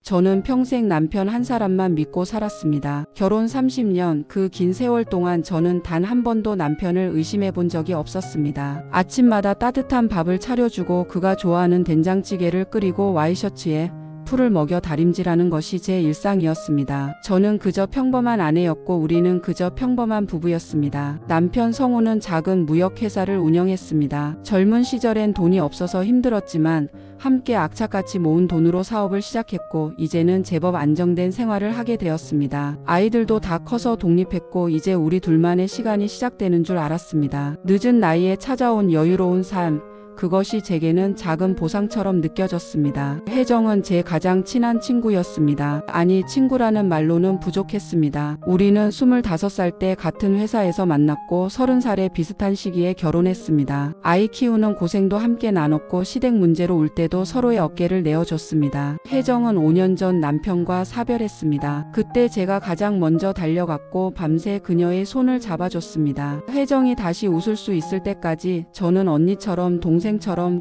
저는 평생 남편 한 사람만 믿고 살았습니다. 결혼 30년 그 긴 세월 동안 저는 단 한 번도 남편을 의심해 본 적이 없었습니다. 아침마다 따뜻한 밥을 차려주고 그가 좋아하는 된장찌개를 끓이고 와이셔츠에 풀을 먹여 다림질하는 것이 제 일상이었습니다. 저는 그저 평범한 아내였고 우리는 그저 평범한 부부였습니다. 남편 성우는 작은 무역회사를 운영했습니다. 젊은 시절엔 돈이 없어서 힘들었지만 함께 악착같이 모은 돈으로 사업을 시작했고 이제는 제법 안정된 생활을 하게 되었습니다. 아이들도 다 커서 독립했고 이제 우리 둘만의 시간이 시작되는 줄 알았습니다. 늦은 나이에 찾아온 여유로운 삶, 그것이 제게는 작은 보상처럼 느껴졌습니다. 혜정은 제 가장 친한 친구였습니다. 아니, 친구라는 말로는 부족했습니다. 우리는 25살 때 같은 회사에서 만났고 30살에 비슷한 시기에 결혼했습니다. 아이 키우는 고생도 함께 나눴고 시댁 문제로 울 때도 서로의 어깨를 내어줬습니다. 혜정은 5년 전 남편과 사별했습니다. 그때 제가 가장 먼저 달려갔고 밤새 그녀의 손을 잡아줬습니다. 혜정이 다시 웃을 수 있을 때까지 저는 언니처럼 동생처럼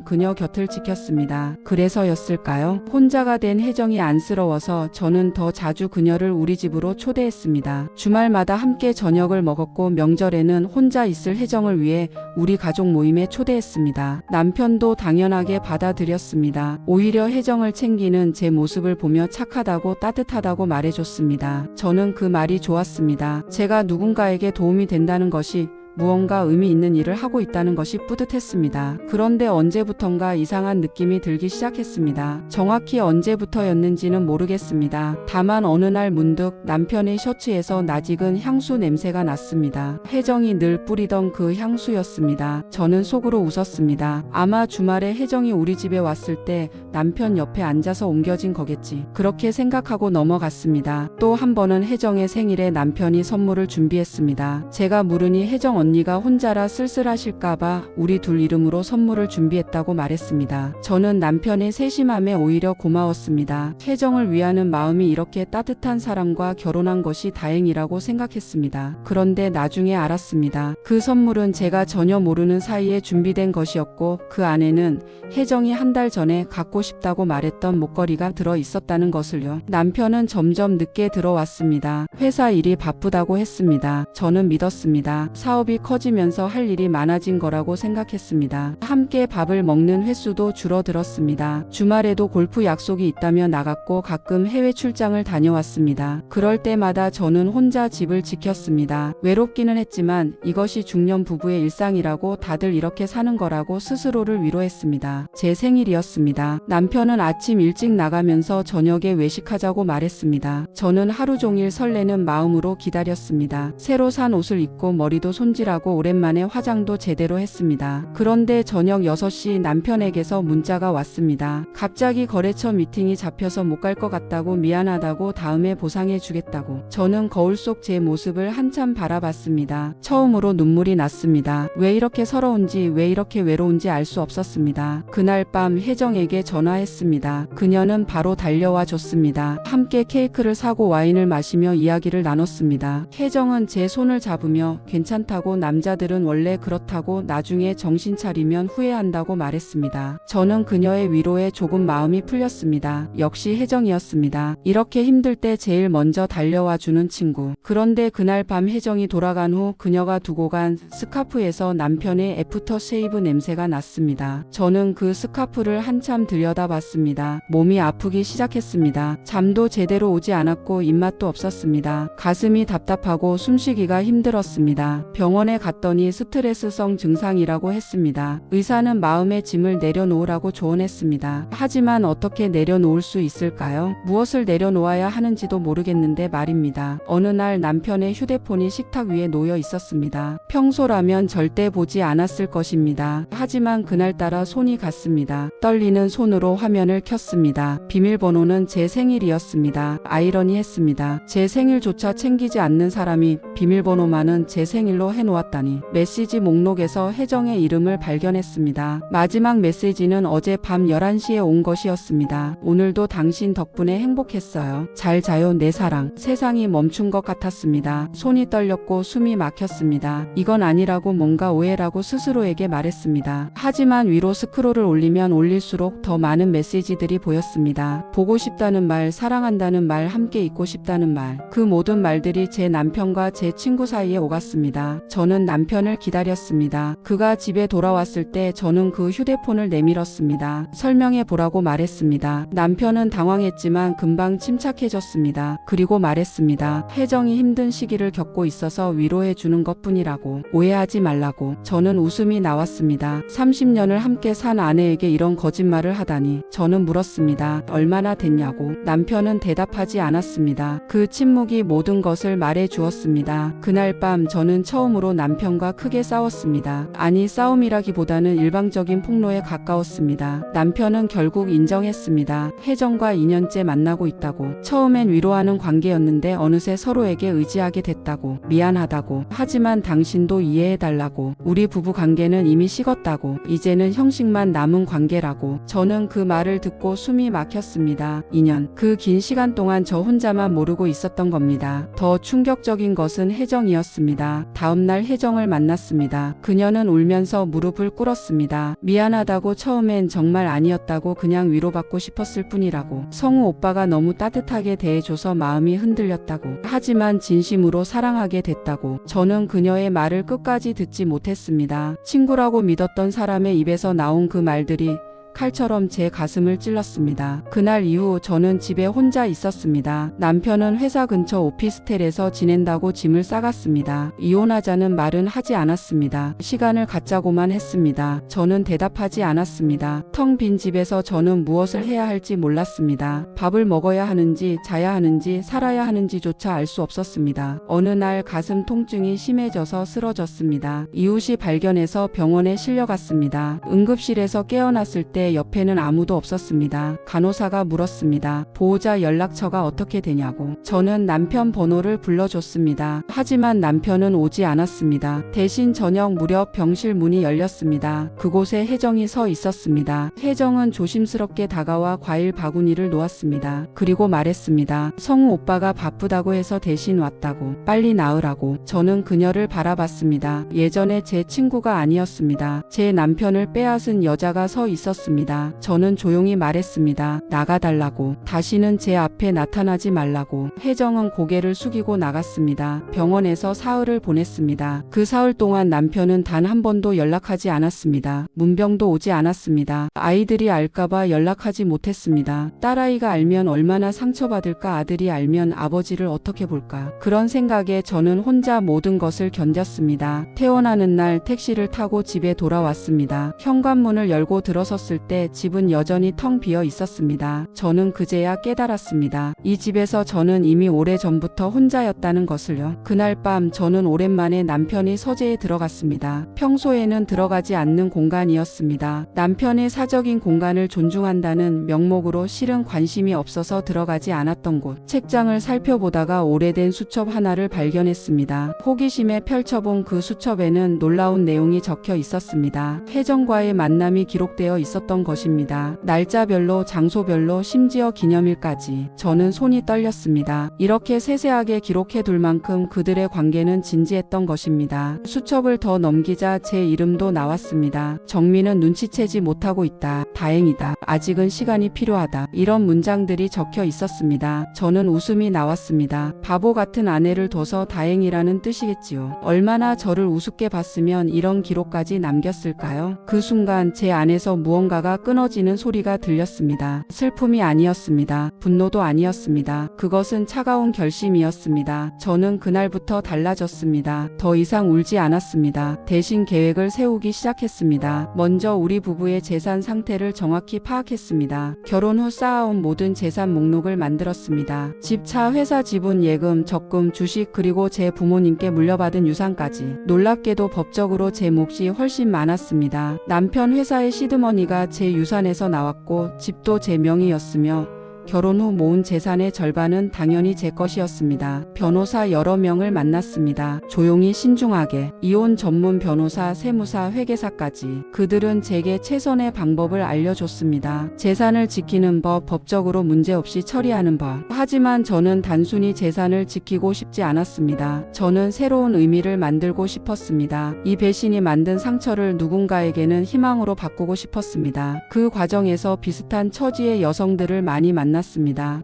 그녀 곁을 지켰습니다. 그래서였을까요? 혼자가 된 혜정이 안쓰러워서 저는 더 자주 그녀를 우리 집으로 초대했습니다. 주말마다 함께 저녁을 먹었고 명절에는 혼자 있을 혜정을 위해 우리 가족 모임에 초대했습니다. 남편도 당연하게 받아들였습니다. 오히려 혜정을 챙기는 제 모습을 보며 착하다고 따뜻하다고 말해줬습니다. 저는 그 말이 좋았습니다. 제가 누군가에게 도움이 된다는 것이 무언가 의미 있는 일을 하고 있다는 것이 뿌듯했습니다. 그런데 언제부턴가 이상한 느낌이 들기 시작했습니다. 정확히 언제부터였는지는 모르겠습니다. 다만 어느 날 문득 남편의 셔츠에서 낯익은 향수 냄새가 났습니다. 혜정이 늘 뿌리던 그 향수였습니다. 저는 속으로 웃었습니다. 아마 주말에 혜정이 우리 집에 왔을 때 남편 옆에 앉아서 옮겨진 거겠지. 그렇게 생각하고 넘어갔습니다. 또 한 번은 혜정의 생일에 남편이 선물을 준비했습니다. 제가 물으니 혜정 언니가 혼자라 쓸쓸하실까봐 우리 둘 이름으로 선물을 준비했다고 말했습니다. 저는 남편의 세심함에 오히려 고마웠습니다. 혜정을 위하는 마음이 이렇게 따뜻한 사람과 결혼한 것이 다행이라고 생각했습니다. 그런데 나중에 알았습니다. 그 선물은 제가 전혀 모르는 사이에 준비된 것이었고 그 안에는 혜정이 한 달 전에 갖고 싶다고 말했던 목걸이가 들어 있었다는 것을요. 남편은 점점 늦게 들어왔습니다. 회사 일이 바쁘다고 했습니다. 저는 믿었습니다. 사업이 커지면서 할 일이 많아진 거라고 생각했습니다. 함께 밥을 먹는 횟수도 줄어들었습니다. 주말에도 골프 약속이 있다며 나갔고 가끔 해외 출장을 다녀왔습니다. 그럴 때마다 저는 혼자 집을 지켰습니다. 외롭기는 했지만 이것이 중년 부부의 일상이라고 다들 이렇게 사는 거라고 스스로를 위로했습니다. 제 생일이었습니다. 남편은 아침 일찍 나가면서 저녁에 외식하자고 말했습니다. 저는 하루 종일 설레는 마음으로 기다렸습니다. 새로 산 옷을 입고 머리도 손질하고 오랜만에 화장도 제대로 했습니다. 그런데 저녁 6시 남편에게서 문자가 왔습니다. 갑자기 거래처 미팅이 잡혀서 못 갈 것 같다고 미안하다고 다음에 보상해 주겠다고. 저는 거울 속 제 모습을 한참 바라봤습니다. 처음으로 눈물이 났습니다. 왜 이렇게 서러운지 왜 이렇게 외로운지 알 수 없었습니다. 그날 밤 혜정에게 전화했습니다. 그녀는 바로 달려와 줬습니다. 함께 케이크를 사고 와인을 마시며 이야기를 나눴습니다. 혜정은 제 손을 잡으며 괜찮다고 남자들은 원래 그렇다고 나중에 정신 차리면 후회한다고 말했습니다. 저는 그녀의 위로에 조금 마음이 풀렸습니다. 역시 혜정이었습니다. 이렇게 힘들 때 제일 먼저 달려와 주는 친구. 그런데 그날 밤 혜정이 돌아간 후 그녀가 두고 간 스카프에서 남편의 애프터 쉐이브 냄새가 났습니다. 저는 그 스카프를 한참 들여다봤습니다. 몸이 아프기 시작했습니다. 잠도 제대로 오지 않았고 입맛도 없었습니다. 가슴이 답답하고 숨쉬기가 힘들었습니다. 병원에 갔더니 스트레스성 증상이라고 했습니다. 의사는 마음의 짐을 내려놓으라고 조언했습니다. 하지만 어떻게 내려놓을 수 있을까요? 무엇을 내려놓아야 하는지도 모르겠는데 말입니다. 어느 날 남편의 휴대폰이 식탁 위에 놓여 있었습니다. 평소라면 절대 보지 않았을 것입니다. 하지만 그날따라 손이 갔습니다. 떨리는 손으로 화면을 켰습니다. 비밀번호는 제 생일이었습니다. 아이러니했습니다. 제 생일조차 챙기지 않는 사람이 비밀번호만은 제 생일로 해놓은 놓았다니. 메시지 목록에서 혜정의 이름을 발견했습니다. 마지막 메시지는 어제 밤 11시에 온 것이었습니다. 오늘도 당신 덕분에 행복했어요. 잘 자요 내 사랑. 세상이 멈춘 것 같았습니다. 손이 떨렸고 숨이 막혔습니다. 이건 아니라고 뭔가 오해라고 스스로에게 말했습니다. 하지만 위로 스크롤을 올리면 올릴수록 더 많은 메시지들이 보였습니다. 보고 싶다는 말, 사랑한다는 말, 함께 있고 싶다는 말. 그 모든 말들이 제 남편과 제 친구 사이에 오갔습니다. 저는 남편을 기다렸습니다. 그가 집에 돌아왔을 때 저는 그 휴대폰을 내밀었습니다. 설명해 보라고 말했습니다. 남편은 당황했지만 금방 침착해졌습니다. 그리고 말했습니다. 혜정이 힘든 시기를 겪고 있어서 위로해 주는 것뿐이라고. 오해하지 말라고. 저는 웃음이 나왔습니다. 30년을 함께 산 아내에게 이런 거짓말을 하다니. 저는 물었습니다. 얼마나 됐냐고. 남편은 대답하지 않았습니다. 그 침묵이 모든 것을 말해 주었습니다. 그날 밤 저는 처음으로 남편과 크게 싸웠습니다. 아니, 싸움이라기보다는 일방적인 폭로에 가까웠습니다. 남편은 결국 인정했습니다. 혜정과 2년째 만나고 있다고. 처음엔 위로하는 관계였는데 어느새 서로에게 의지하게 됐다고. 미안하다고. 하지만 당신도 이해해달라고. 우리 부부 관계는 이미 식었다고. 이제는 형식만 남은 관계라고. 저는 그 말을 듣고 숨이 막혔습니다. 2년. 그 긴 시간 동안 저 혼자만 모르고 있었던 겁니다. 더 충격적인 것은 혜정이었습니다. 다음날 혜정을 만났습니다. 그녀는 울면서 무릎을 꿇었습니다. 미안하다고. 처음엔 정말 아니었다고. 그냥 위로받고 싶었을 뿐이라고. 성우 오빠가 너무 따뜻하게 대해줘서 마음이 흔들렸다고. 하지만 진심으로 사랑하게 됐다고. 저는 그녀의 말을 끝까지 듣지 못했습니다. 친구라고 믿었던 사람의 입에서 나온 그 말들이 칼처럼 제 가슴을 찔렀습니다. 그날 이후 저는 집에 혼자 있었습니다. 남편은 회사 근처 오피스텔에서 지낸다고 짐을 싸갔습니다. 이혼하자는 말은 하지 않았습니다. 시간을 갖자고만 했습니다. 저는 대답하지 않았습니다. 텅 빈 집에서 저는 무엇을 해야 할지 몰랐습니다. 밥을 먹어야 하는지, 자야 하는지, 살아야 하는지조차 알 수 없었습니다. 어느 날 가슴 통증이 심해져서 쓰러졌습니다. 이웃이 발견해서 병원에 실려갔습니다. 응급실에서 깨어났을 때 옆에는 아무도 없었습니다. 간호사가 물었습니다. 보호자 연락처가 어떻게 되냐고. 저는 남편 번호를 불러줬습니다. 하지만 남편은 오지 않았습니다. 대신 저녁 무렵 병실 문이 열렸습니다. 그곳에 혜정이 서 있었습니다. 혜정은 조심스럽게 다가와 과일 바구니를 놓았습니다. 그리고 말했습니다. 성우 오빠가 바쁘다고 해서 대신 왔다고. 빨리 나으라고. 저는 그녀를 바라봤습니다. 예전에 제 친구가 아니었습니다. 제 남편을 빼앗은 여자가 서 있었습니다. 저는 조용히 말했습니다. 나가달라고. 다시는 제 앞에 나타나지 말라고. 혜정은 고개를 숙이고 나갔습니다. 병원에서 사흘을 보냈습니다. 그 사흘 동안 남편은 단 한 번도 연락하지 않았습니다. 문병도 오지 않았습니다. 아이들이 알까봐 연락하지 못했습니다. 딸아이가 알면 얼마나 상처받을까. 아들이 알면 아버지를 어떻게 볼까. 그런 생각에 저는 혼자 모든 것을 견뎠습니다. 퇴원하는 날 택시를 타고 집에 돌아왔습니다. 현관문을 열고 들어섰을 때 집은 여전히 텅 비어 있었습니다. 저는 그제야 깨달았습니다. 이 집에서 저는 이미 오래전부터 혼자였다는 것을요. 그날 밤 저는 오랜만에 남편이 서재에 들어갔습니다. 평소에는 들어가지 않는 공간이었습니다. 남편의 사적인 공간을 존중한다는 명목으로 실은 관심이 없어서 들어가지 않았던 곳. 책장을 살펴보다가 오래된 수첩 하나를 발견했습니다. 호기심에 펼쳐본 그 수첩에는 놀라운 내용이 적혀 있었습니다. 혜정과의 만남이 기록되어 있었던 것입니다. 날짜별로, 장소별로, 심지어 기념일까지. 저는 손이 떨렸습니다. 이렇게 세세하게 기록해둘 만큼 그들의 관계는 진지했던 것입니다. 수첩을 더 넘기자 제 이름도 나왔습니다. 정민은 눈치채지 못하고 있다. 다행이다. 아직은 시간이 필요하다. 이런 문장들이 적혀 있었습니다. 저는 웃음이 나왔습니다. 바보 같은 아내를 둬서 다행이라는 뜻이겠지요. 얼마나 저를 우습게 봤으면 이런 기록까지 남겼을까요? 그 순간 제 안에서 무언가가 끊어지는 소리가 들렸습니다. 슬픔이 아니었습니다. 분노도 아니었습니다. 그것은 차가운 결심이었습니다. 저는 그날부터 달라졌습니다. 더 이상 울지 않았습니다. 대신 계획을 세우기 시작했습니다. 먼저 우리 부부의 재산 상태를 정확히 파악했습니다. 결혼 후 쌓아온 모든 재산 목록을 만들었습니다. 집, 차, 회사 지분, 예금, 적금, 주식, 그리고 제 부모님께 물려받은 유산까지. 놀랍게도 법적으로 제 몫이 훨씬 많았습니다. 남편 회사의 시드머니가 제 유산에서 나왔고 집도 제 명의였으며 결혼 후 모은 재산의 절반은 당연히 제 것이었습니다. 변호사 여러 명을 만났습니다. 조용히 신중하게. 이혼 전문 변호사, 세무사, 회계사까지. 그들은 제게 최선의 방법을 알려줬습니다. 재산을 지키는 법, 법적으로 문제없이 처리하는 법. 하지만 저는 단순히 재산을 지키고 싶지 않았습니다. 저는 새로운 의미를 만들고 싶었습니다. 이 배신이 만든 상처를 누군가에게는 희망으로 바꾸고 싶었습니다. 그 과정에서 비슷한 처지의 여성들을 많이 만났습니다.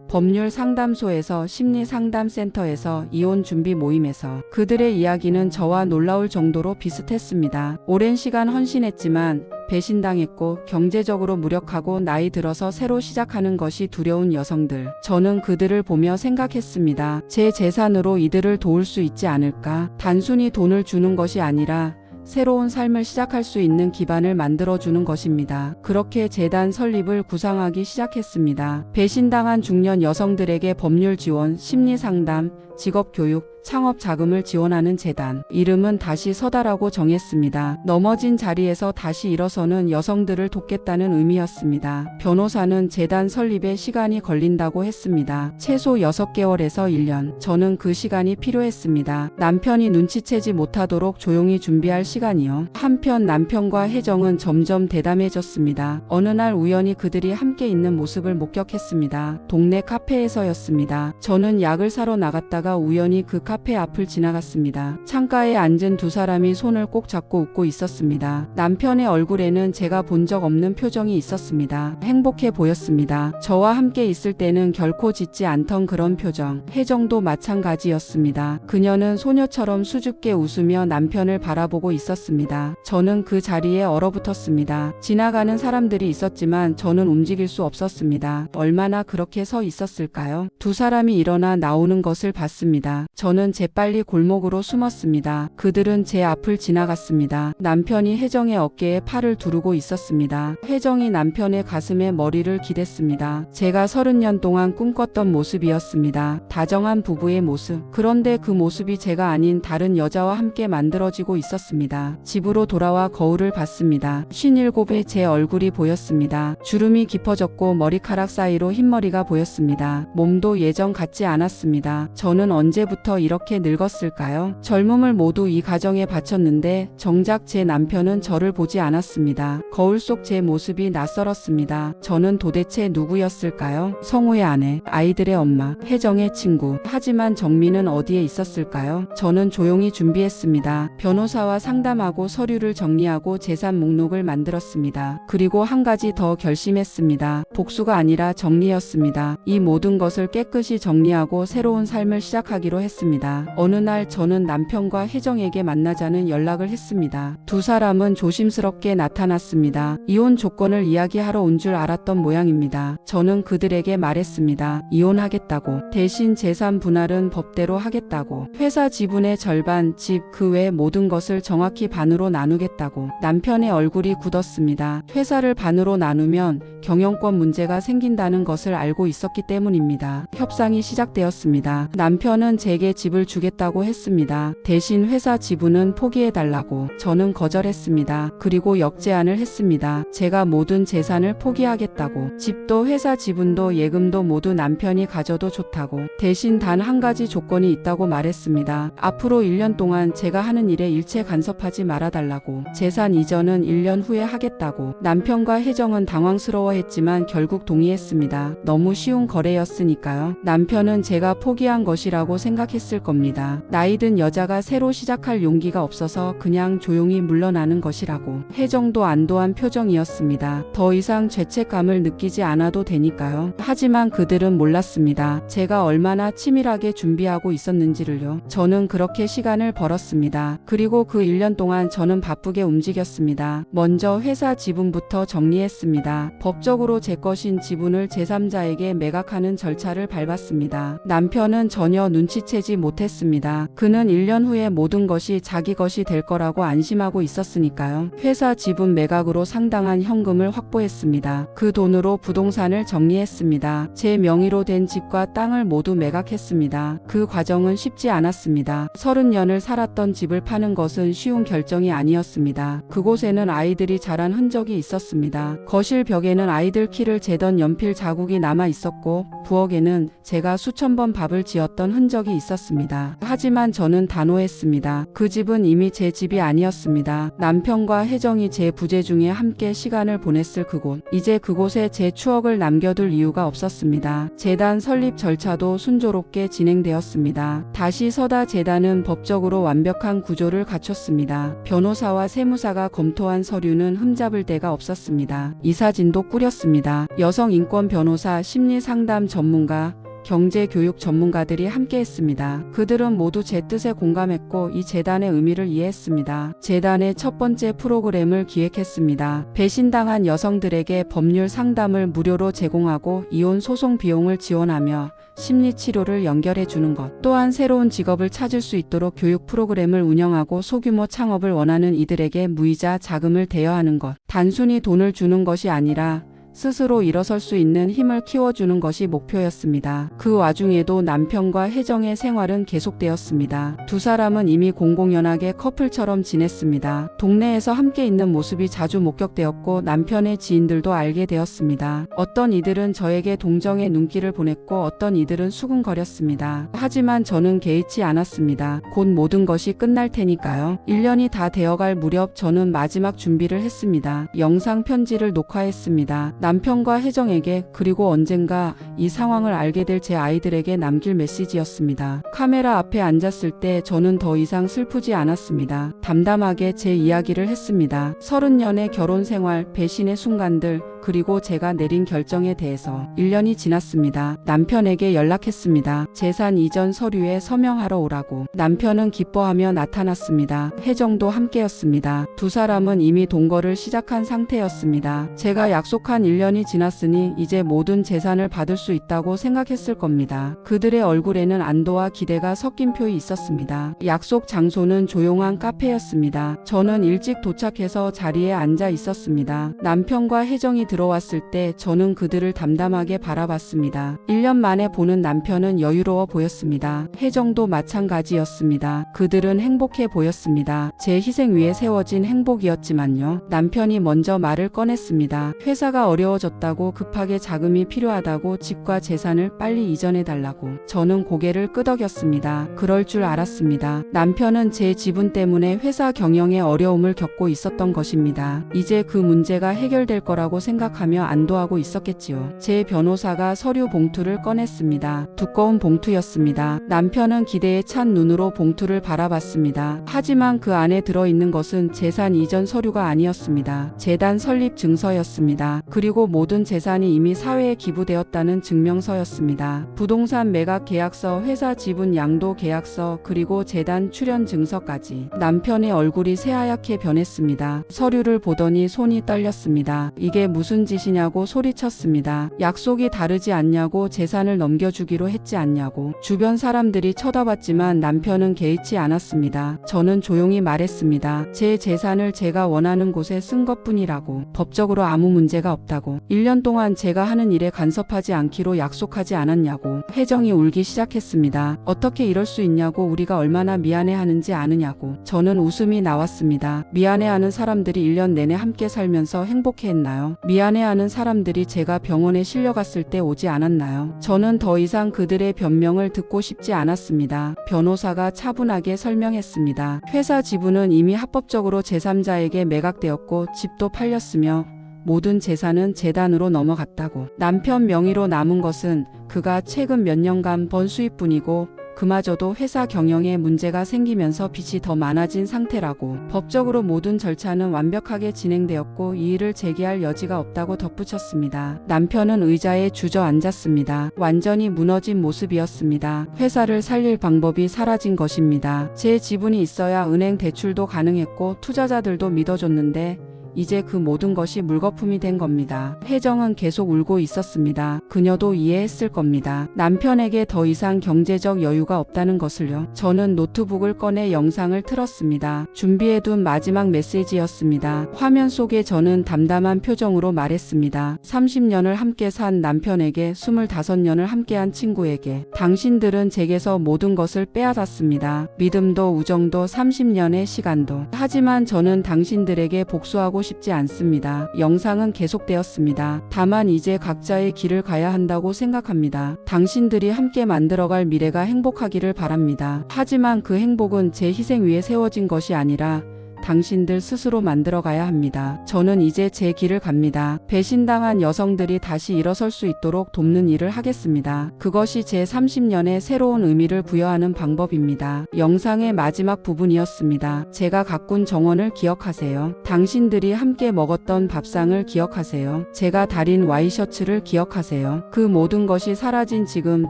법률 상담소에서, 심리 상담센터에서, 이혼 준비 모임에서. 그들의 이야기는 저와 놀라울 정도로 비슷했습니다. 오랜 시간 헌신했지만 배신당했고 경제적으로 무력하고 나이 들어서 새로 시작하는 것이 두려운 여성들. 저는 그들을 보며 생각했습니다. 제 재산으로 이들을 도울 수 있지 않을까? 단순히 돈을 주는 것이 아니라 새로운 삶을 시작할 수 있는 기반을 만들어주는 것입니다. 그렇게 재단 설립을 구상하기 시작했습니다. 배신당한 중년 여성들에게 법률 지원, 심리 상담, 직업 교육, 창업 자금을 지원하는 재단. 이름은 다시 서다라고 정했습니다. 넘어진 자리에서 다시 일어서는 여성들을 돕겠다는 의미였습니다. 변호사는 재단 설립에 시간이 걸린다고 했습니다. 최소 6개월에서 1년. 저는 그 시간이 필요했습니다. 남편이 눈치채지 못하도록 조용히 준비할 시간이요. 한편 남편과 혜정은 점점 대담해졌습니다. 어느 날 우연히 그들이 함께 있는 모습을 목격했습니다. 동네 카페에서였습니다. 저는 약을 사러 나갔다가 우연히 그 카페 앞을 지나갔습니다. 창가에 앉은 두 사람이 손을 꼭 잡고 웃고 있었습니다. 남편의 얼굴에는 제가 본 적 없는 표정이 있었습니다. 행복해 보였습니다. 저와 함께 있을 때는 결코 짖지 않던 그런 표정. 혜정도 마찬가지였습니다. 그녀는 소녀처럼 수줍게 웃으며 남편을 바라보고 있었습니다. 저는 그 자리에 얼어붙었습니다. 지나가는 사람들이 있었지만 저는 움직일 수 없었습니다. 얼마나 그렇게 서 있었을까요? 두 사람이 일어나 나오는 것을 봤습니다. 저는 재빨리 골목으로 숨었습니다. 그들은 제 앞을 지나갔습니다. 남편이 혜정의 어깨에 팔을 두르고 있었습니다. 혜정이 남편의 가슴에 머리를 기댔습니다. 제가 30년 동안 꿈꿨던 모습이었습니다. 다정한 부부의 모습. 그런데 그 모습이 제가 아닌 다른 여자와 함께 만들어지고 있었습니다. 집으로 돌아와 거울을 봤습니다. 57의 제 얼굴이 보였습니다. 주름이 깊어졌고 머리카락 사이로 흰머리가 보였습니다. 몸도 예전 같지 않았습니다. 저는 언제부터 이렇게 늙었을까요? 젊음을 모두 이 가정에 바쳤는데 정작 제 남편은 저를 보지 않았습니다. 거울 속 제 모습이 낯설었습니다. 저는 도대체 누구였을까요? 성우의 아내, 아이들의 엄마, 혜정의 친구. 하지만 정민은 어디에 있었을까요? 저는 조용히 준비했습니다. 변호사와 상담하고 서류를 정리하고 재산 목록을 만들었습니다. 그리고 한 가지 더 결심했습니다. 복수가 아니라 정리였습니다. 이 모든 것을 깨끗이 정리하고 새로운 삶을 시작하기로 했습니다. 어느 날 저는 남편과 혜정에게 만나자는 연락을 했습니다. 두 사람은 조심스럽게 나타났습니다. 이혼 조건을 이야기하러 온 줄 알았던 모양입니다. 저는 그들에게 말했습니다. 이혼하겠다고. 대신 재산 분할은 법대로 하겠다고. 회사 지분의 절반, 집, 그 외 모든 것을 정확히 반으로 나누겠다고. 남편의 얼굴이 굳었습니다. 회사를 반으로 나누면 경영권 문제가 생긴다는 것을 알고 있었기 때문입니다. 협상이 시작되었습니다. 남편은 제게 집을 주겠다고 했습니다. 대신 회사 지분은 포기해달라고. 저는 거절했습니다. 그리고 역제안을 했습니다. 제가 모든 재산을 포기하겠다고. 집도 회사 지분도 예금도 모두 남편이 가져도 좋다고. 대신 단 한 가지 조건이 있다고 말했습니다. 앞으로 1년 동안 제가 하는 일에 일체 간섭하지 말아달라고. 재산 이전은 1년 후에 하겠다고. 남편과 혜정은 당황스러워했지만 결국 동의했습니다. 너무 쉬운 거래였으니까요. 남편은 제가 포기한 것이라고 생각했을 겁니다. 나이든 여자가 새로 시작할 용기가 없어서 그냥 조용히 물러나는 것이라고. 혜정도 안도한 표정이었습니다. 더 이상 죄책감을 느끼지 않아도 되니까요. 하지만 그들은 몰랐습니다. 제가 얼마나 치밀하게 준비하고 있었는지를요. 저는 그렇게 시간을 벌었습니다. 그리고 그 1년 동안 저는 바쁘게 움직였습니다. 먼저 회사 지분부터 정리했습니다. 법적으로 제 것인 지분을 제3자에게 매각하는 절차를 밟았습니다. 남편은 전혀 눈치채지 못했습니다. 그는 1년 후에 모든 것이 자기 것이 될 거라고 안심하고 있었으니까요. 회사 지분 매각으로 상당한 현금을 확보했습니다. 그 돈으로 부동산을 정리했습니다. 제 명의로 된 집과 땅을 모두 매각했습니다. 그 과정은 쉽지 않았습니다. 30년을 살았던 집을 파는 것은 쉬운 결정이 아니었습니다. 그곳에는 아이들이 자란 흔적이 있었습니다. 거실 벽에는 아이들 키를 재던 연필 자국이 남아 있었고 부엌에는 제가 수천 번 밥을 지었던 흔적이 있었습니다. 하지만 저는 단호했습니다. 그 집은 이미 제 집이 아니었습니다. 남편과 혜정이 제 부재 중에 함께 시간을 보냈을 그곳. 이제 그곳에 제 추억을 남겨둘 이유가 없었습니다. 재단 설립 절차도 순조롭게 진행되었습니다. 다시 서다 재단은 법적으로 완벽한 구조를 갖췄습니다. 변호사와 세무사가 검토한 서류는 흠잡을 데가 없었습니다. 이사진도 꾸렸습니다. 여성 인권 변호사, 심리 상담 전문가, 경제교육 전문가들이 함께했습니다. 그들은 모두 제 뜻에 공감했고 이 재단의 의미를 이해했습니다. 재단의 첫 번째 프로그램을 기획했습니다. 배신당한 여성들에게 법률 상담을 무료로 제공하고 이혼 소송 비용을 지원하며 심리치료를 연결해 주는 것. 또한 새로운 직업을 찾을 수 있도록 교육 프로그램을 운영하고 소규모 창업을 원하는 이들에게 무이자 자금을 대여하는 것. 단순히 돈을 주는 것이 아니라 스스로 일어설 수 있는 힘을 키워주는 것이 목표였습니다. 그 와중에도 남편과 혜정의 생활은 계속되었습니다. 두 사람은 이미 공공연하게 커플처럼 지냈습니다. 동네에서 함께 있는 모습이 자주 목격되었고 남편의 지인들도 알게 되었습니다. 어떤 이들은 저에게 동정의 눈길을 보냈고 어떤 이들은 수군거렸습니다. 하지만 저는 개의치 않았습니다. 곧 모든 것이 끝날 테니까요. 1년이 다 되어갈 무렵 저는 마지막 준비를 했습니다. 영상 편지를 녹화했습니다. 남편과 혜정에게 그리고 언젠가 이 상황을 알게 될 제 아이들에게 남길 메시지였습니다. 카메라 앞에 앉았을 때 저는 더 이상 슬프지 않았습니다. 담담하게 제 이야기를 했습니다. 30년의 결혼 생활, 배신의 순간들, 그리고 제가 내린 결정에 대해서 1년이 지났습니다. 남편에게 연락했습니다. 재산 이전 서류에 서명하러 오라고. 남편은 기뻐하며 나타났습니다. 혜정도 함께였습니다. 두 사람은 이미 동거를 시작한 상태였습니다. 제가 약속한 1년이 지났으니 이제 모든 재산을 받을 수 있다고 생각했을 겁니다. 그들의 얼굴에는 안도와 기대가 섞인 표이 있었습니다. 약속 장소는 조용한 카페였습니다. 저는 일찍 도착해서 자리에 앉아 있었습니다. 남편과 혜정이 들어왔을 때 저는 그들을 담담하게 바라봤습니다. 1년 만에 보는 남편은 여유로워 보였습니다. 혜정도 마찬가지였습니다. 그들은 행복해 보였습니다. 제 희생 위에 세워진 행복이었지만요. 남편이 먼저 말을 꺼냈습니다. 회사가 어려워졌다고, 급하게 자금이 필요하다고, 집과 재산을 빨리 이전해달라고. 저는 고개를 끄덕였습니다. 그럴 줄 알았습니다. 남편은 제 지분 때문에 회사 경영에 어려움을 겪고 있었던 것입니다. 이제 그 문제가 해결될 거라고 생각하며 안도하고 있었겠지요. 제 변호사가 서류 봉투를 꺼냈습니다. 두꺼운 봉투였습니다. 남편은 기대에 찬 눈으로 봉투를 바라봤습니다. 하지만 그 안에 들어있는 것은 재산 이전 서류가 아니었습니다. 재단 설립 증서였습니다. 그리고 모든 재산이 이미 사회에 기부되었다는 증명서였습니다. 부동산 매각 계약서, 회사 지분 양도 계약서, 그리고 재단 출연 증서까지. 남편의 얼굴이 새하얗게 변했습니다. 서류를 보더니 손이 떨렸습니다. 이게 무슨 짓이냐고 소리쳤습니다. 약속이 다르지 않냐고, 재산을 넘겨주기로 했지 않냐고. 주변 사람들이 쳐다봤지만 남편은 개의치 않았습니다. 저는 조용히 말했습니다. 제 재산을 제가 원하는 곳에 쓴 것뿐이라고. 법적으로 아무 문제가 없다고. 1년 동안 제가 하는 일에 간섭하지 않기로 약속하지 않았냐고. 혜정이 울기 시작했습니다. 어떻게 이럴 수 있냐고, 우리가 얼마나 미안해하는지 아느냐고. 저는 웃음이 나왔습니다. 미안해하는 사람들이 1년 내내 함께 살면서 행복해했나요? 미안해하는 사람들이 제가 병원에 실려갔을 때 오지 않았나요? 저는 더 이상 그들의 변명을 듣고 싶지 않았습니다. 변호사가 차분하게 설명했습니다. 회사 지분은 이미 합법적으로 제3자에게 매각되었고 집도 팔렸으며 모든 재산은 재단으로 넘어갔다고. 남편 명의로 남은 것은 그가 최근 몇 년간 번 수입뿐이고 그마저도 회사 경영에 문제가 생기면서 빚이 더 많아진 상태라고. 법적으로 모든 절차는 완벽하게 진행되었고 이 일을 제기할 여지가 없다고 덧붙였습니다. 남편은 의자에 주저앉았습니다. 완전히 무너진 모습이었습니다. 회사를 살릴 방법이 사라진 것입니다. 제 지분이 있어야 은행 대출도 가능했고 투자자들도 믿어줬는데 이제 그 모든 것이 물거품이 된 겁니다. 혜정은 계속 울고 있었습니다. 그녀도 이해했을 겁니다. 남편에게 더 이상 경제적 여유가 없다는 것을요. 저는 노트북을 꺼내 영상을 틀었습니다. 준비해둔 마지막 메시지였습니다. 화면 속에 저는 담담한 표정으로 말했습니다. 30년을 함께 산 남편에게, 25년을 함께한 친구에게, 당신들은 제게서 모든 것을 빼앗았습니다. 믿음도 우정도 30년의 시간도. 하지만 저는 당신들에게 복수하고 싶지 않습니다. 영상은 계속되었습니다. 다만 이제 각자의 길을 가야 한다고 생각합니다. 당신들이 함께 만들어갈 미래가 행복하기를 바랍니다. 하지만 그 행복은 제 희생 위에 세워진 것이 아니라 당신들 스스로 만들어가야 합니다. 저는 이제 제 길을 갑니다. 배신당한 여성들이 다시 일어설 수 있도록 돕는 일을 하겠습니다. 그것이 제 30년의 새로운 의미를 부여하는 방법입니다. 영상의 마지막 부분이었습니다. 제가 가꾼 정원을 기억하세요. 당신들이 함께 먹었던 밥상을 기억하세요. 제가 다린 와이셔츠를 기억하세요. 그 모든 것이 사라진 지금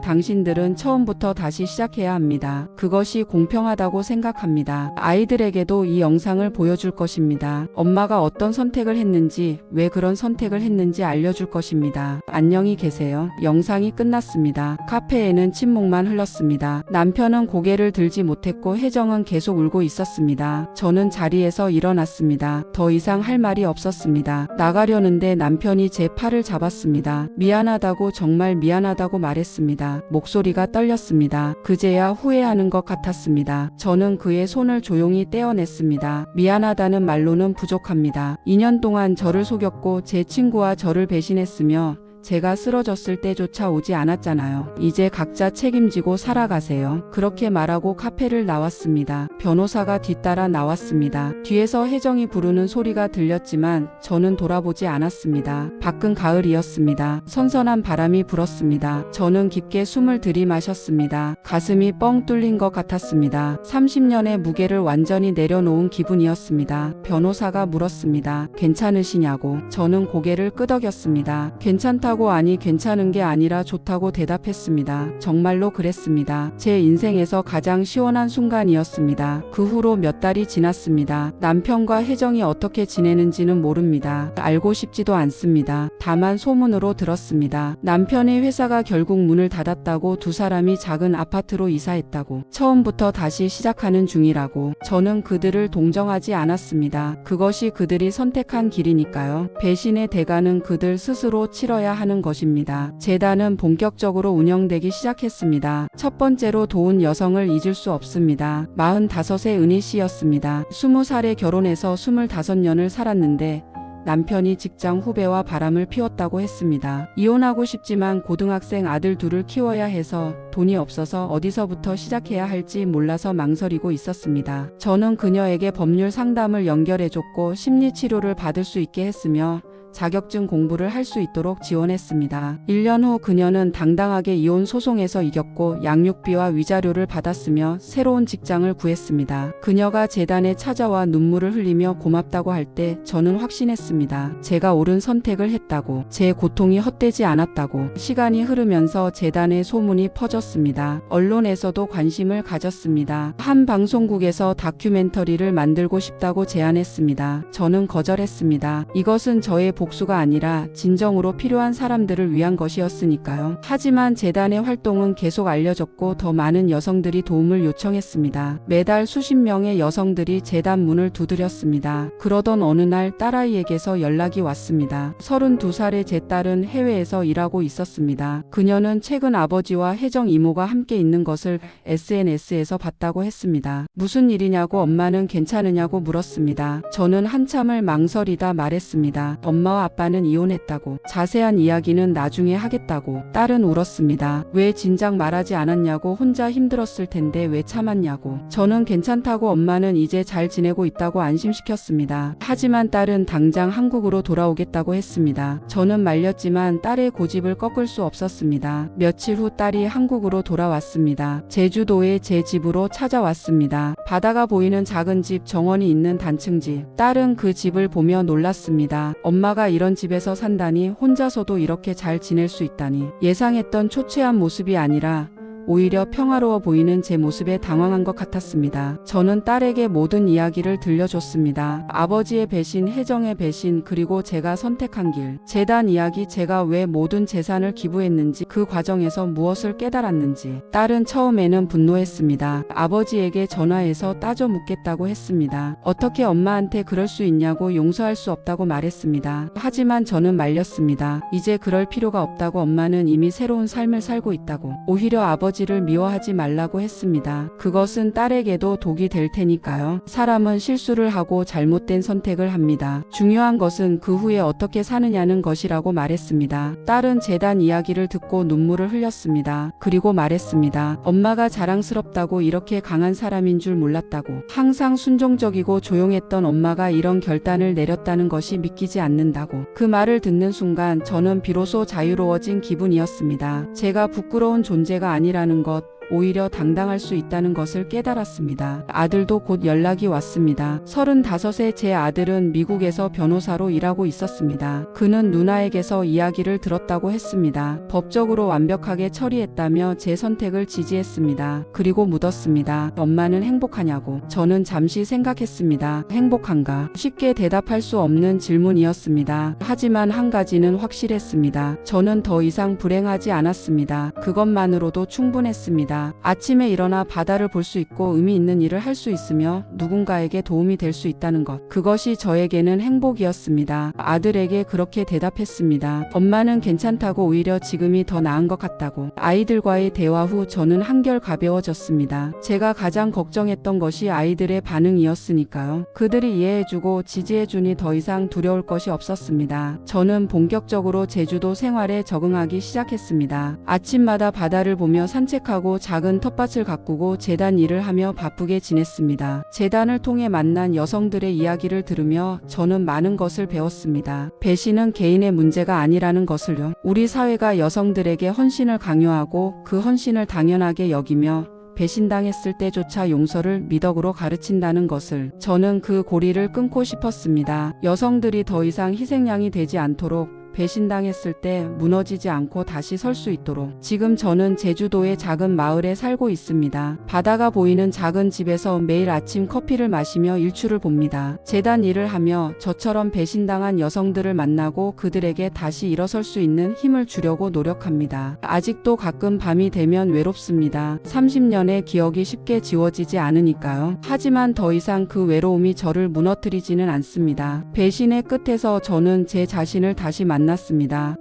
당신들은 처음부터 다시 시작해야 합니다. 그것이 공평하다고 생각합니다. 아이들에게도 이 영상을 보여줄 것입니다. 엄마가 어떤 선택을 했는지, 왜 그런 선택을 했는지 알려줄 것입니다. 안녕히 계세요. 영상이 끝났습니다. 카페에는 침묵만 흘렀습니다. 남편은 고개를 들지 못했고 혜정은 계속 울고 있었습니다. 저는 자리에서 일어났습니다. 더 이상 할 말이 없었습니다. 나가려는데 남편이 제 팔을 잡았습니다. 미안하다고, 정말 미안하다고 말했습니다. 목소리가 떨렸습니다. 그제야 후회하는 것 같았습니다. 저는 그의 손을 조용히 떼어냈습니다. 미안하다는 말로는 부족합니다. 2년 동안 저를 속였고 제 친구와 저를 배신했으며 제가 쓰러졌을 때조차 오지 않았잖아요. 이제 각자 책임지고 살아가세요. 그렇게 말하고 카페를 나왔습니다. 변호사가 뒤따라 나왔습니다. 뒤에서 혜정이 부르는 소리가 들렸지만 저는 돌아보지 않았습니다. 밖은 가을이었습니다. 선선한 바람이 불었습니다. 저는 깊게 숨을 들이마셨습니다. 가슴이 뻥 뚫린 것 같았습니다. 30년의 무게를 완전히 내려놓은 기분이었습니다. 변호사가 물었습니다. 괜찮으시냐고. 저는 고개를 끄덕였습니다. 괜찮다고, 아니 괜찮은 게 아니라 좋다고 대답했습니다. 정말로 그랬습니다. 제 인생에서 가장 시원한 순간이었습니다. 그 후로 몇 달이 지났습니다. 남편과 혜정이 어떻게 지내는지는 모릅니다. 알고 싶지도 않습니다. 다만 소문으로 들었습니다. 남편의 회사가 결국 문을 닫았다고, 두 사람이 작은 아파트로 이사했다고, 처음부터 다시 시작하는 중이라고. 저는 그들을 동정하지 않았습니다. 그것이 그들이 선택한 길이니까요. 배신의 대가는 그들 스스로 치러야 하는 것입니다. 재단은 본격적으로 운영되기 시작했습니다. 첫 번째로 도운 여성을 잊을 수 없습니다. 45세 은희 씨였습니다. 20살에 결혼해서 25년을 살았는데 남편이 직장 후배와 바람을 피웠다고 했습니다. 이혼하고 싶지만 고등학생 아들 둘을 키워야 해서 돈이 없어서 어디서부터 시작해야 할지 몰라서 망설이고 있었습니다. 저는 그녀에게 법률 상담을 연결해줬고 심리치료를 받을 수 있게 했으며 자격증 공부를 할 수 있도록 지원했습니다. 1년 후 그녀는 당당하게 이혼 소송에서 이겼고 양육비와 위자료를 받았으며 새로운 직장을 구했습니다. 그녀가 재단에 찾아와 눈물을 흘리며 고맙다고 할 때 저는 확신했습니다. 제가 옳은 선택을 했다고, 제 고통이 헛되지 않았다고. 시간이 흐르면서 재단의 소문이 퍼졌습니다. 언론에서도 관심을 가졌습니다. 한 방송국에서 다큐멘터리를 만들고 싶다고 제안했습니다. 저는 거절했습니다. 이것은 저의 복수가 아니라 진정으로 필요한 사람들을 위한 것이었으니까요. 하지만 재단의 활동은 계속 알려졌고 더 많은 여성들이 도움을 요청했습니다. 매달 수십 명의 여성들이 재단 문을 두드렸습니다. 그러던 어느 날 딸아이에게서 연락이 왔습니다. 32살의 제 딸은 해외에서 일하고 있었습니다. 그녀는 최근 아버지와 혜정 이모가 함께 있는 것을 SNS에서 봤다고 했습니다. 무슨 일이냐고 엄마는 괜찮으냐고 물었습니다. 저는 한참을 망설이다 말했습니다. 엄마와 아빠는 이혼했다고. 자세한 이야기는 나중에 하겠다고. 딸은 울었습니다. 왜 진작 말하지 않았냐고. 혼자 힘들었을 텐데 왜 참았냐고. 저는 괜찮다고, 엄마는 이제 잘 지내고 있다고 안심시켰습니다. 하지만 딸은 당장 한국으로 돌아오겠다고 했습니다. 저는 말렸지만 딸의 고집을 꺾을 수 없었습니다. 며칠 후 딸이 한국으로 돌아왔습니다. 제주도의 제 집으로 찾아왔습니다. 바다가 보이는 작은 집, 정원이 있는 단층집. 딸은 그 집을 보며 놀랐습니다. 엄마가 이런 집에서 산다니, 혼자서도 이렇게 잘 지낼 수 있다니. 예상했던 초췌한 모습이 아니라 오히려 평화로워 보이는 제 모습에 당황한 것 같았습니다. 저는 딸에게 모든 이야기를 들려줬습니다. 아버지의 배신, 혜정의 배신, 그리고 제가 선택한 길, 재단 이야기, 제가 왜 모든 재산을 기부했는지, 그 과정에서 무엇을 깨달았는지. 딸은 처음에는 분노했습니다. 아버지에게 전화해서 따져 묻겠다고 했습니다. 어떻게 엄마한테 그럴 수 있냐고, 용서할 수 없다고 말했습니다. 하지만 저는 말렸습니다. 이제 그럴 필요가 없다고, 엄마는 이미 새로운 삶을 살고 있다고. 오히려 아버지를 미워하지 말라고 했습니다. 그것은 딸에게도 독이 될 테니까요. 사람은 실수를 하고 잘못된 선택을 합니다. 중요한 것은 그 후에 어떻게 사느냐는 것이라고 말했습니다. 딸은 재단 이야기를 듣고 눈물을 흘렸습니다. 그리고 말했습니다. 엄마가 자랑스럽다고, 이렇게 강한 사람인 줄 몰랐다고. 항상 순종적이고 조용했던 엄마가 이런 결단을 내렸다는 것이 믿기지 않는다고. 그 말을 듣는 순간 저는 비로소 자유로워진 기분이었습니다. 제가 부끄러운 존재가 아니라는 것, 오히려 당당할 수 있다는 것을 깨달았습니다. 아들도 곧 연락이 왔습니다. 35세 제 아들은 미국에서 변호사로 일하고 있었습니다. 그는 누나에게서 이야기를 들었다고 했습니다. 법적으로 완벽하게 처리했다며 제 선택을 지지했습니다. 그리고 묻었습니다. 엄마는 행복하냐고. 저는 잠시 생각했습니다. 행복한가? 쉽게 대답할 수 없는 질문이었습니다. 하지만 한 가지는 확실했습니다. 저는 더 이상 불행하지 않았습니다. 그것만으로도 충분했습니다. 아침에 일어나 바다를 볼 수 있고 의미 있는 일을 할 수 있으며 누군가에게 도움이 될 수 있다는 것. 그것이 저에게는 행복이었습니다. 아들에게 그렇게 대답했습니다. 엄마는 괜찮다고, 오히려 지금이 더 나은 것 같다고. 아이들과의 대화 후 저는 한결 가벼워졌습니다. 제가 가장 걱정했던 것이 아이들의 반응이었으니까요. 그들이 이해해주고 지지해주니 더 이상 두려울 것이 없었습니다. 저는 본격적으로 제주도 생활에 적응하기 시작했습니다. 아침마다 바다를 보며 산책하고 작은 텃밭을 가꾸고 재단 일을 하며 바쁘게 지냈습니다. 재단을 통해 만난 여성들의 이야기를 들으며 저는 많은 것을 배웠습니다. 배신은 개인의 문제가 아니라는 것을요. 우리 사회가 여성들에게 헌신을 강요하고 그 헌신을 당연하게 여기며 배신당했을 때조차 용서를 미덕으로 가르친다는 것을. 저는 그 고리를 끊고 싶었습니다. 여성들이 더 이상 희생양이 되지 않도록, 배신당했을 때 무너지지 않고 다시 설 수 있도록. 지금 저는 제주도의 작은 마을에 살고 있습니다. 바다가 보이는 작은 집에서 매일 아침 커피를 마시며 일출을 봅니다. 재단 일을 하며 저처럼 배신당한 여성들을 만나고 그들에게 다시 일어설 수 있는 힘을 주려고 노력합니다. 아직도 가끔 밤이 되면 외롭습니다. 30년의 기억이 쉽게 지워지지 않으니까요. 하지만 더 이상 그 외로움이 저를 무너뜨리지는 않습니다. 배신의 끝에서 저는 제 자신을 다시 만났습니다.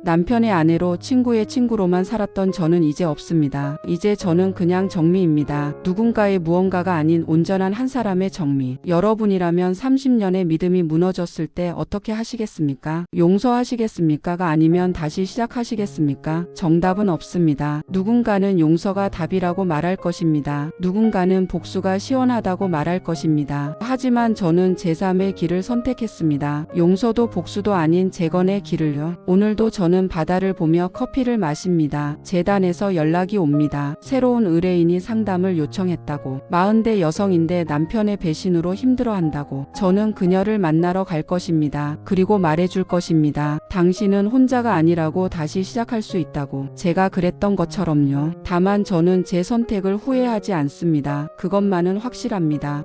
남편의 아내로, 친구의 친구로만 살았던 저는 이제 없습니다. 이제 저는 그냥 정미입니다. 누군가의 무언가가 아닌 온전한 한 사람의 정미. 여러분이라면 30년의 믿음이 무너졌을 때 어떻게 하시겠습니까? 용서하시겠습니까?가 아니면 다시 시작하시겠습니까? 정답은 없습니다. 누군가는 용서가 답이라고 말할 것입니다. 누군가는 복수가 시원하다고 말할 것입니다. 하지만 저는 제3의 길을 선택했습니다. 용서도 복수도 아닌 재건의 길을요. 오늘도 저는 바다를 보며 커피를 마십니다. 재단에서 연락이 옵니다. 새로운 의뢰인이 상담을 요청했다고. 40대 여성인데 남편의 배신으로 힘들어한다고. 저는 그녀를 만나러 갈 것입니다. 그리고 말해줄 것입니다. 당신은 혼자가 아니라고, 다시 시작할 수 있다고. 제가 그랬던 것처럼요. 다만 저는 제 선택을 후회하지 않습니다. 그것만은 확실합니다.